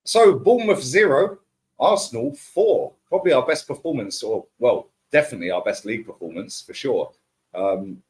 So Bournemouth 0, Arsenal 4. Probably our best performance, or well, definitely our best league performance for sure.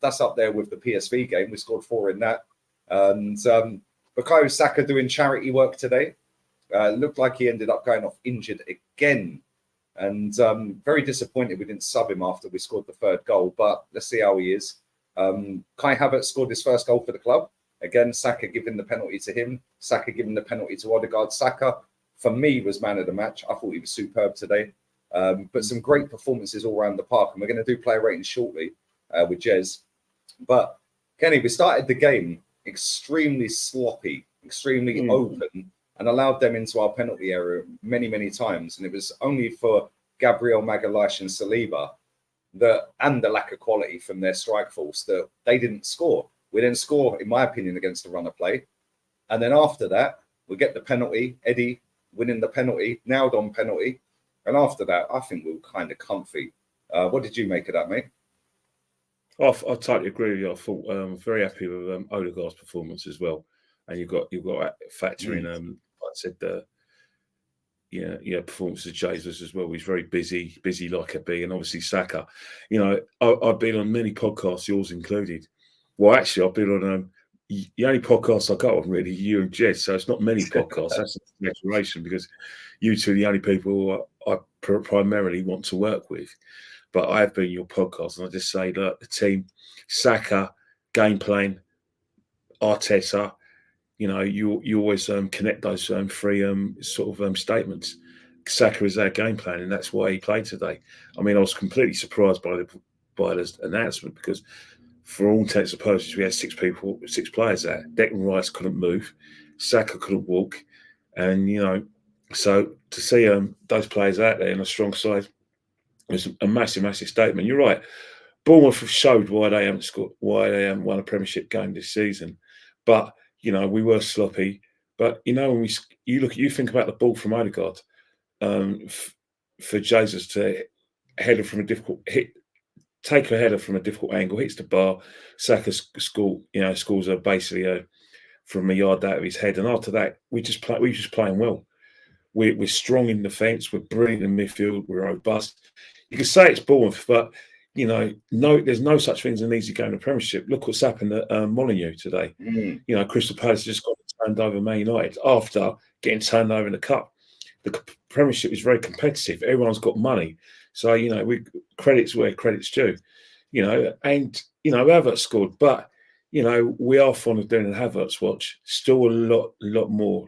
That's up there with the PSV game. We scored 4 in that. And Bukayo Saka doing charity work today. Looked like he ended up going off injured again. And very disappointed we didn't sub him after we scored the 3rd goal. But let's see how he is. Kai Havertz scored his 1st goal for the club. Again, Saka giving the penalty to him. Saka giving the penalty to Odegaard. Saka, for me, was man of the match. I thought he was superb today. But some great performances all around the park. And we're going to do player ratings shortly with Jez. But, Kenny, we started the game extremely sloppy, extremely open, and allowed them into our penalty area many, many times. And it was only for Gabriel Magalhaes and Saliba and the lack of quality from their strike force that they didn't score. We then score, in my opinion, against the run of play. And then after that, we get the penalty, Eddie winning the penalty, nailed on penalty. And after that, I think we were kind of comfy. What did you make of that, mate? I totally agree with you. I thought very happy with Odegaard's performance as well. And you've got to factor in, like I said, performance of Jesus as well. He's very busy like a bee. And obviously Saka. I've been on many podcasts, yours included. Well, actually, I've been on the only podcast I got on really, you and Jez. So it's not many podcasts. That's an exaggeration because you two are the only people I primarily want to work with. But I have been your podcast, and I just say, look, the team, Saka, game plan, Arteta. You always connect those 3 sort of statements. Saka is our game plan, and that's why he played today. I mean, I was completely surprised by the announcement because, for all intents and purposes, we had 6 players there. Declan Rice couldn't move, Saka couldn't walk, and so to see those players out there in a strong side was a massive, massive statement. You're right. Bournemouth have showed why they haven't won a Premiership game this season, but we were sloppy. But when you think about the ball from Odegaard, for Jesus to header from a difficult hit. Take a header from a difficult angle, hits the bar. Saka scores basically from a yard out of his head. And after that, we're just playing well. We're strong in defence. We're brilliant in midfield. We're robust. You can say it's Bournemouth, but there's no such thing as an easy game in the Premiership. Look what's happened at Molineux today. Crystal Palace just got turned over Man United after getting turned over in the cup. The Premiership is very competitive. Everyone's got money. So, credit's where credit's due, and, Havertz scored, but, we are fond of doing a Havertz watch, still a lot more,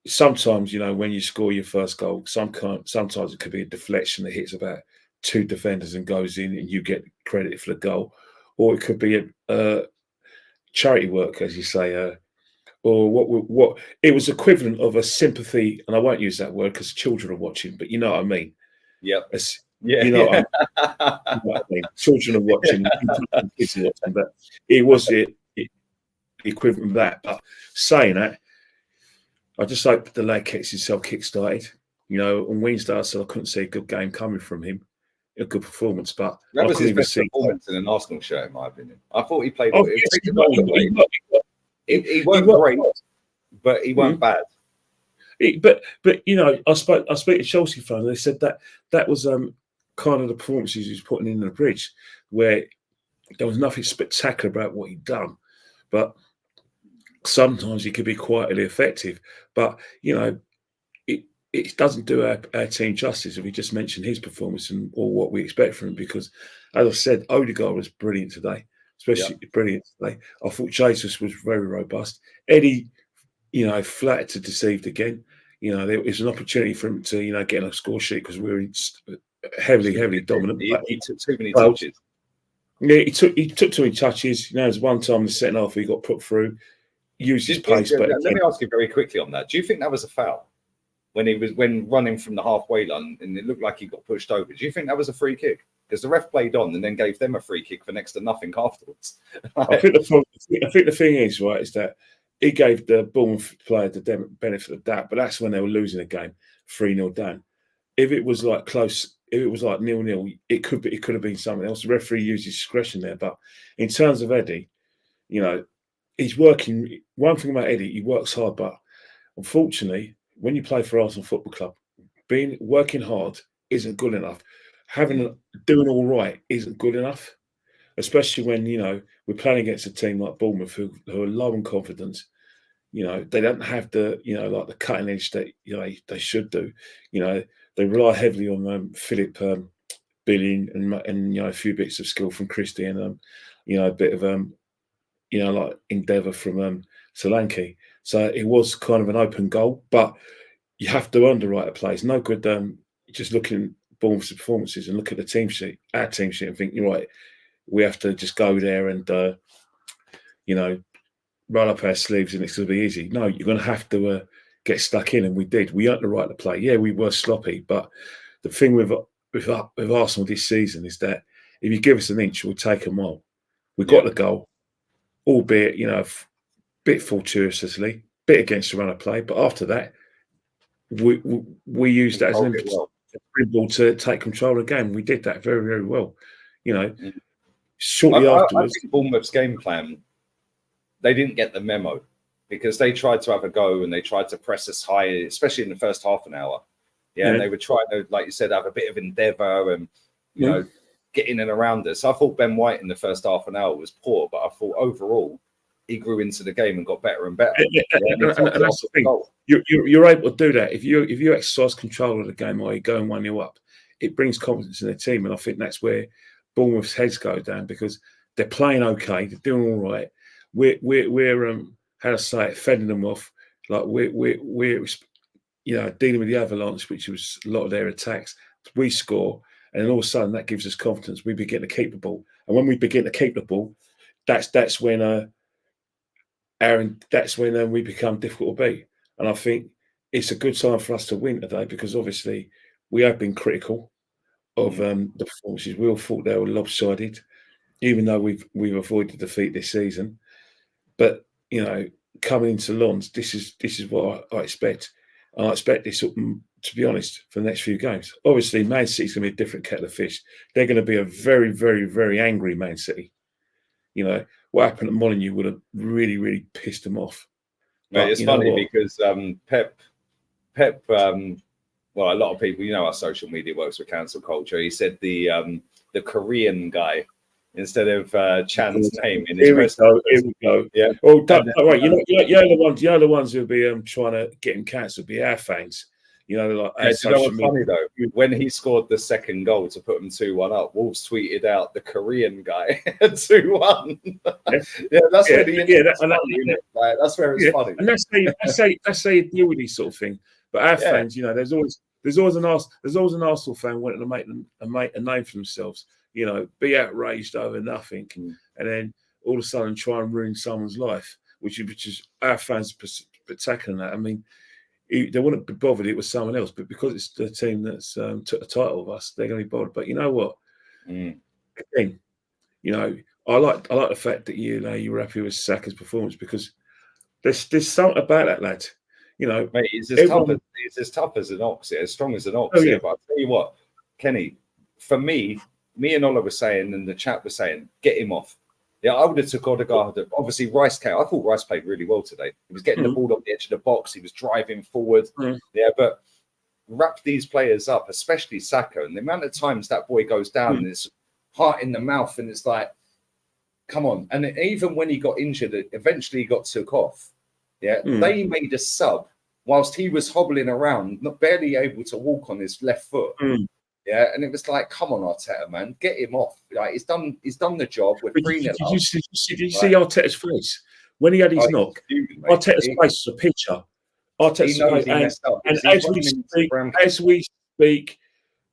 sometimes, when you score your first goal, sometimes it could be a deflection that hits about 2 defenders and goes in and you get credit for the goal, or it could be a charity work, as you say, or what it was equivalent of a sympathy, and I won't use that word because children are watching, but you know what I mean. Yep. What I mean. Children are watching, kids are watching, but it was the equivalent of that. But saying that, I just hope the lad gets himself kick-started. On Wednesday I said I couldn't see a good game coming from him, a good performance, but that was his best performance in an Arsenal shirt, in my opinion. I thought he played. He weren't great, but he weren't bad. But I spoke to Chelsea fans. They said that was kind of the performances he was putting in the bridge, where there was nothing spectacular about what he'd done, but sometimes he could be quietly effective. But it doesn't do our team justice if we just mention his performance or what we expect from him. Because, as I said, Odegaard was brilliant today. Especially brilliant today. I thought Jesus was very robust. Eddie, flattered to deceived again. There was an opportunity for him to, get on a score sheet because we were heavily dominant. He took too many touches. Yeah, he took too many touches. There's one time in the second half he got put through, used his pace. But let me ask you very quickly on that. Do you think that was a foul when running from the halfway line and it looked like he got pushed over? Do you think that was a free kick? Because the ref played on and then gave them a free kick for next to nothing afterwards. I think the thing is, right, is that he gave the Bournemouth player the benefit of the doubt, but that's when they were losing a game 3-0 down. If it was like close, if it was like 0-0, it could have been something else. The referee used his discretion there. But in terms of Eddie, he's working. One thing about Eddie, he works hard, but unfortunately, when you play for Arsenal Football Club, working hard isn't good enough. Doing all right isn't good enough, especially when we're playing against a team like Bournemouth who are low in confidence. They don't have the like the cutting edge that they should do. They rely heavily on Philip Billing and a few bits of skill from Christie and a bit of like endeavour from Solanke. So it was kind of an open goal, but you have to underwrite a play. It's no good just looking at Bournemouth's performances and look at our team sheet, and think, you're right, we have to just go there and roll up our sleeves and it's going to be easy. No, you're going to have to get stuck in, and we did. We earned the right to play. Yeah, we were sloppy, but the thing with Arsenal this season is that if you give us an inch, we'll take a mile. We got the goal, albeit a bit fortuitously, bit against the run of play, but after that, we used that as an ball to take control of the game. We did that very, very well. Shortly afterwards, I think Bournemouth's game plan, they didn't get the memo because they tried to have a go and they tried to press us high, especially in the first half an hour. And they were trying to, like you said, have a bit of endeavour and get in and around us. I thought Ben White in the first half an hour was poor, but I thought overall he grew into the game and got better and better. And that's the thing. You're able to do that if you exercise control of the game while you're going 1-0 up. It brings confidence in the team, and I think that's where Bournemouth's heads go down, because they're playing okay, they're doing all right. We're how to say it, fending them off. Like we're dealing with the avalanche, which was a lot of their attacks. We score, and then all of a sudden that gives us confidence. We begin to keep the ball, and when we begin to keep the ball, that's when we become difficult to beat. And I think it's a good time for us to win today, because obviously we have been critical of the performances. We all thought they were lopsided, even though we've avoided defeat this season. But coming into Lons, this is what I expect. And I expect this, to be honest, for the next few games. Obviously, Man City's going to be a different kettle of fish. They're going to be a very, very, very angry Man City. What happened at Molineux would have really, really pissed them off. Mate, it's funny because Pep, well, a lot of people, our social media works with cancel culture. He said the Korean guy instead of Chan's name in his press. Here we go. Yeah. Well, don't worry. You're the ones who'll be trying to get him cancelled. Be our fans. Like yeah, you know what's funny though? When he scored the second goal to put them 2-1 up, Wolves tweeted out the Korean guy 2-1. That's where that's where it's funny. And that's how you deal with these sort of thing. But our fans, there's always an Arsenal fan wanting to make a name for themselves. Be outraged over nothing, and then all of a sudden try and ruin someone's life, which is our fans spectacular. That, I mean, they wouldn't be bothered it was someone else, but because it's the team that's took the title of us, they're going to be bothered. But you know what? Again, I like the fact that you were happy with Saka's performance, because there's something about that lad. Mate, he's as tough as an ox, as strong as an ox. But I'll tell you what, Kenny, for me and Ola were saying, and the chat was saying, get him off. Yeah, I would have took Odegaard. Obviously, Rice came. I thought Rice played really well today. He was getting the ball on the edge of the box. He was driving forward. Yeah, but wrap these players up, especially Saka. And the amount of times that boy goes down and it's heart in the mouth, and it's like, come on. And even when he got injured, eventually he got took off. Yeah, they made a sub whilst he was hobbling around, not barely able to walk on his left foot. Yeah, and it was like, come on, Arteta, man, get him off. Like he's done the job. We're 3-0 up. Did you see Arteta's face when he had his knock? Arteta's face was a picture. Arteta's face, and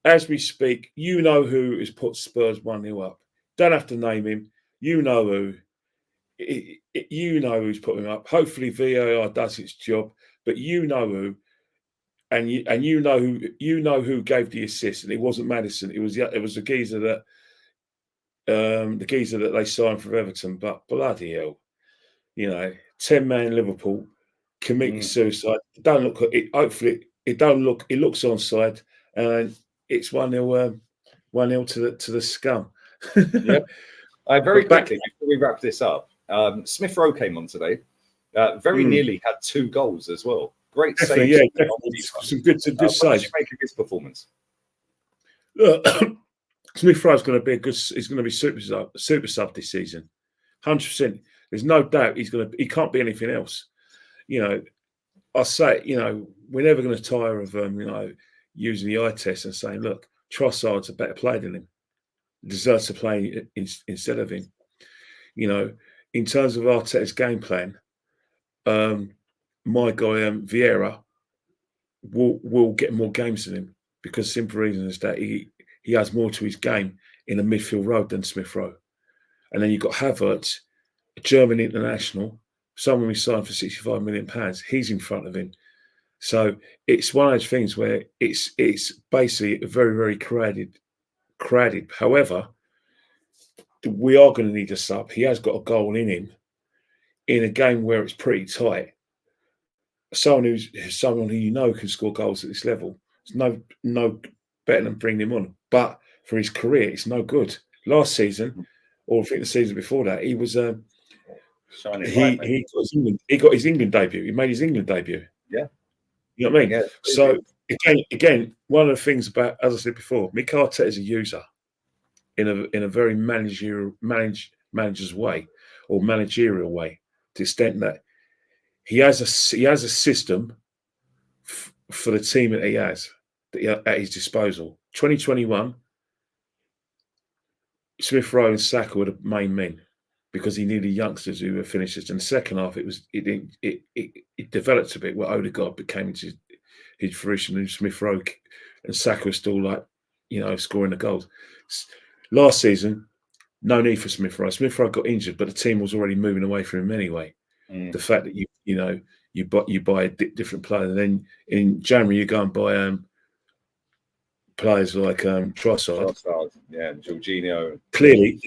as we speak, you know who has put Spurs 1-0 up. Don't have to name him. You know who. You know who's put him up. Hopefully VAR does its job, but you know who. And you know who gave the assist, and it wasn't Maddison. It was the geezer that they signed for Everton. But bloody hell, 10-man Liverpool committing suicide. It don't look. Hopefully, it don't look. It looks onside, and it's 1-0 to the scum. Yep. Very quickly before we wrap this up, Smith Rowe came on today. Very nearly had 2 goals as well. great Definitely, saves. yeah, definitely. Some good What did saves. you make of his performance? Look, Smith Rowe's going to be a good. He's going to be super sub this season, 100%. There's no doubt he's going to. He can't be anything else. You know, I say, you know, we're never going to tire of you know, using the eye test and saying, look, Trossard's a better player than him. He deserves to play instead of him. You know, in terms of Arteta's game plan, my guy Vieira will get more games than him because simple reason is that he has more to his game in a midfield role than Smith Rowe. And then you've got Havertz, a German international, someone we signed for £65 million. He's in front of him. So it's one of those things where it's basically a very, very crowded. However, we are going to need a sub. He has got a goal in him in a game where it's pretty tight. Someone who you know can score goals at this level. It's no better than bringing him on. But for his career, it's no good. Last season, or I think the season before that, he was Shining light, mate. he got his England debut. He made his England debut. Yeah. You know what I mean? Yeah, so again, one of the things about, as I said before, Mikel Arteta is a user in a very manager's way or managerial way, to the extent that he has a system for the team that he has at his disposal. 2021, Smith Rowe and Saka were the main men because he needed youngsters who were finishers. And the second half, it developed a bit where Odegaard became his fruition, and Smith Rowe and Saka was still like, you know, scoring the goals. Last season, no need for Smith Rowe. Smith Rowe got injured, but the team was already moving away from him anyway. The fact that you buy a different player, and then in January you go and buy players like Trossard, yeah, and Jorginho. Clearly,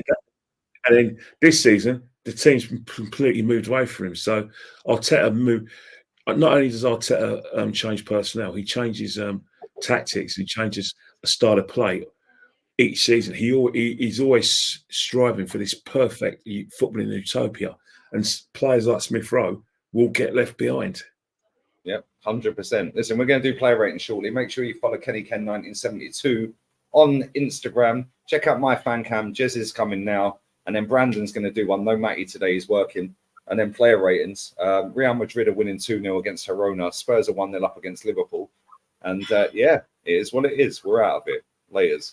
and then this season the team's completely moved away from him. So Arteta moved. Not only does Arteta change personnel, he changes tactics. He changes a style of play each season. He's always striving for this perfect footballing utopia, and players like Smith Rowe will get left behind. Yep, 100%. Listen, we're going to do player rating shortly. Make sure you follow Kenny Ken 1972 on Instagram. Check out my fan cam. Jez is coming now, and then Brandon's going to do one. No Matty today, he's working. And then player ratings. Real Madrid are winning 2-0 against Girona. Spurs are 1-0 up against Liverpool. And yeah, it is what it is. We're out of it. Laters.